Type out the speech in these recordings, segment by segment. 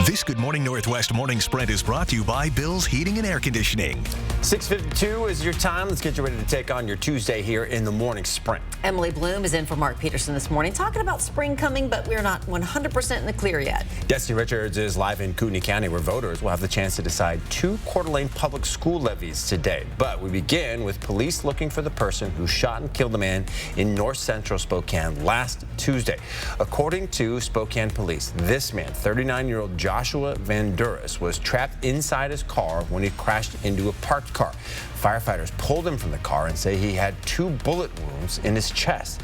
This Good Morning Northwest Morning Sprint is brought to you by Bill's Heating and Air Conditioning. 6:52 is your time. Let's get you ready to take on your Tuesday here in the Morning Sprint. Emily Bloom is in for Mark Peterson this morning, talking about spring coming, but we're not 100% in the clear yet. Destiny Richards is live in Kootenai County, where voters will have the chance to decide 2 Coeur d'Alene public school levies today. But we begin with police looking for the person who shot and killed a man in north central Spokane last Tuesday. According to Spokane police, this man, 39-year-old Joshua Van Duras, was trapped inside his car when he crashed into a parked car. Firefighters pulled him from the car and say he had 2 bullet wounds in his chest.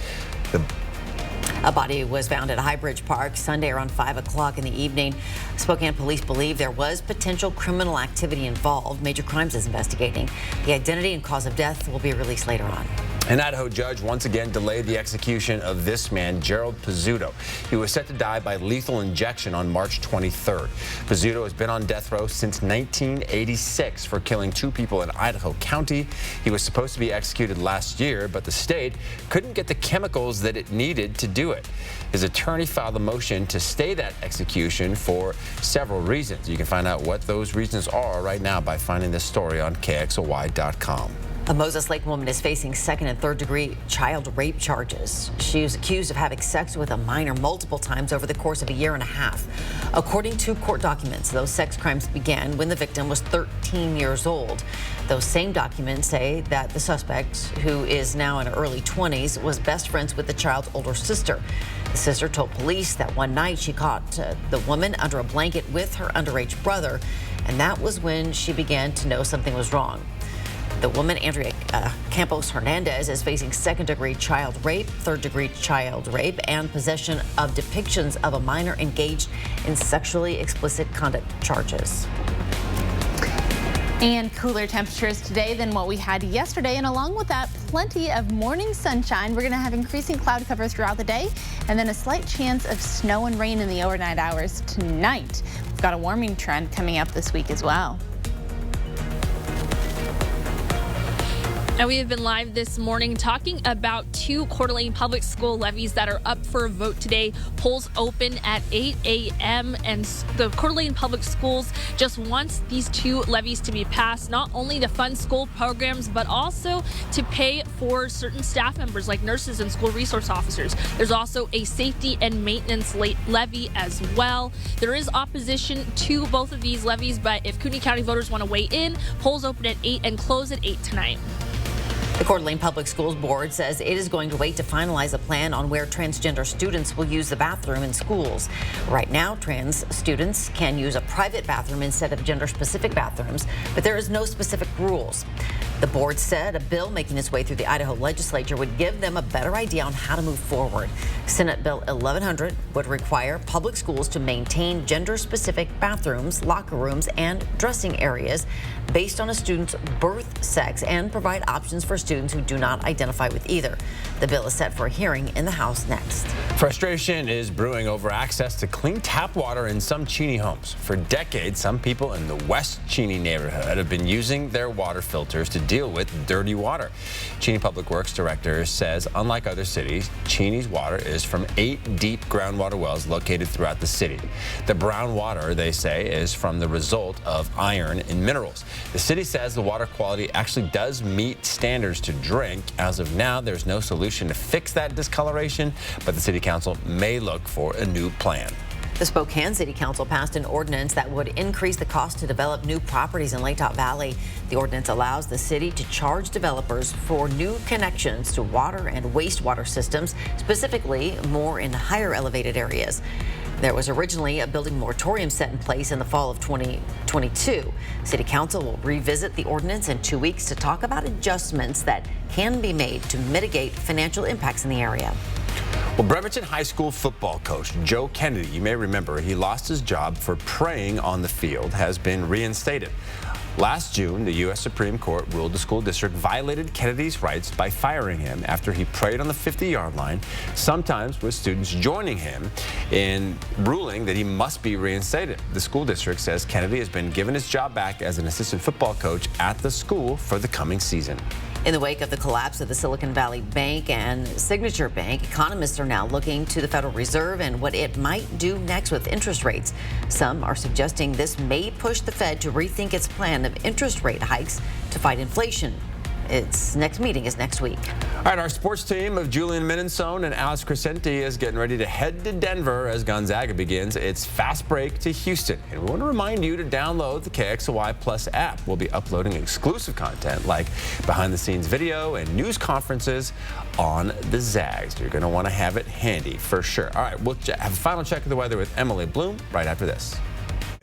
A body was found at High Bridge Park Sunday around 5 o'clock in the evening. Spokane police believe there was potential criminal activity involved. Major Crimes is investigating. The identity and cause of death will be released later on. An Idaho judge once again delayed the execution of this man, Gerald Pizzuto. He was set to die by lethal injection on March 23rd. Pizzuto has been on death row since 1986 for killing 2 people in Idaho County. He was supposed to be executed last year, but the state couldn't get the chemicals that it needed to do it. His attorney filed a motion to stay that execution for several reasons. You can find out what those reasons are right now by finding this story on KXLY.com. A Moses Lake woman is facing 2nd and 3rd degree child rape charges. She is accused of having sex with a minor multiple times over the course of a year and a half. According to court documents, those sex crimes began when the victim was 13 years old. Those same documents say that the suspect, who is now in her early 20s, was best friends with the child's older sister. The sister told police that one night she caught the woman under a blanket with her underage brother, and that was when she began to know something was wrong. The woman, Andrea Campos Hernandez, is facing 2nd degree child rape, 3rd degree child rape, and possession of depictions of a minor engaged in sexually explicit conduct charges. And cooler temperatures today than what we had yesterday. And along with that, plenty of morning sunshine. We're going to have increasing cloud cover throughout the day and then a slight chance of snow and rain in the overnight hours tonight. We've got a warming trend coming up this week as well. And we have been live this morning talking about 2 Coeur d'Alene public school levies that are up for a vote today. Polls open at 8 a.m. and the Coeur d'Alene Public Schools just wants these 2 levies to be passed, not only to fund school programs, but also to pay for certain staff members like nurses and school resource officers. There's also a safety and maintenance levy as well. There is opposition to both of these levies, but if Kootenai County voters want to weigh in, polls open at 8 and close at 8 tonight. The Coeur d'Alene Public Schools Board says it is going to wait to finalize a plan on where transgender students will use the bathroom in schools. Right now, trans students can use a private bathroom instead of gender-specific bathrooms, but there is no specific rules. The board said a bill making its way through the Idaho legislature would give them a better idea on how to move forward. Senate Bill 1100 would require public schools to maintain gender-specific bathrooms, locker rooms, and dressing areas based on a student's birth sex and provide options for students who do not identify with either. The bill is set for a hearing in the House next. Frustration is brewing over access to clean tap water in some Cheney homes. For decades, some people in the West Cheney neighborhood have been using their water filters to deal with dirty water. Cheney Public Works Director says, unlike other cities, Cheney's water is from 8 deep groundwater wells located throughout the city. The brown water, they say, is from the result of iron and minerals. The city says the water quality actually does meet standards to drink. As of now, there's no solution to fix that discoloration, but the City Council may look for a new plan. The Spokane City Council passed an ordinance that would increase the cost to develop new properties in Lake Top Valley. The ordinance allows the city to charge developers for new connections to water and wastewater systems, specifically more in higher elevated areas. There was originally a building moratorium set in place in the fall of 2022. City Council will revisit the ordinance in 2 weeks to talk about adjustments that can be made to mitigate financial impacts in the area. Well, Bremerton High School football coach Joe Kennedy, you may remember, he lost his job for praying on the field, has been reinstated. Last June, the U.S. Supreme Court ruled the school district violated Kennedy's rights by firing him after he prayed on the 50-yard line, sometimes with students joining him in ruling that he must be reinstated. The school district says Kennedy has been given his job back as an assistant football coach at the school for the coming season. In the wake of the collapse of the Silicon Valley Bank and Signature Bank, economists are now looking to the Federal Reserve and what it might do next with interest rates. Some are suggesting this may push the Fed to rethink its plan of interest rate hikes to fight inflation. Its next meeting is next week. All right, our sports team of Julian Minensone and Alex Crescenti is getting ready to head to Denver as Gonzaga begins its fast break to Houston. And we want to remind you to download the KXLY Plus app. We'll be uploading exclusive content like behind-the-scenes video and news conferences on the Zags. You're going to want to have it handy for sure. All right, we'll have a final check of the weather with Emily Bloom right after this.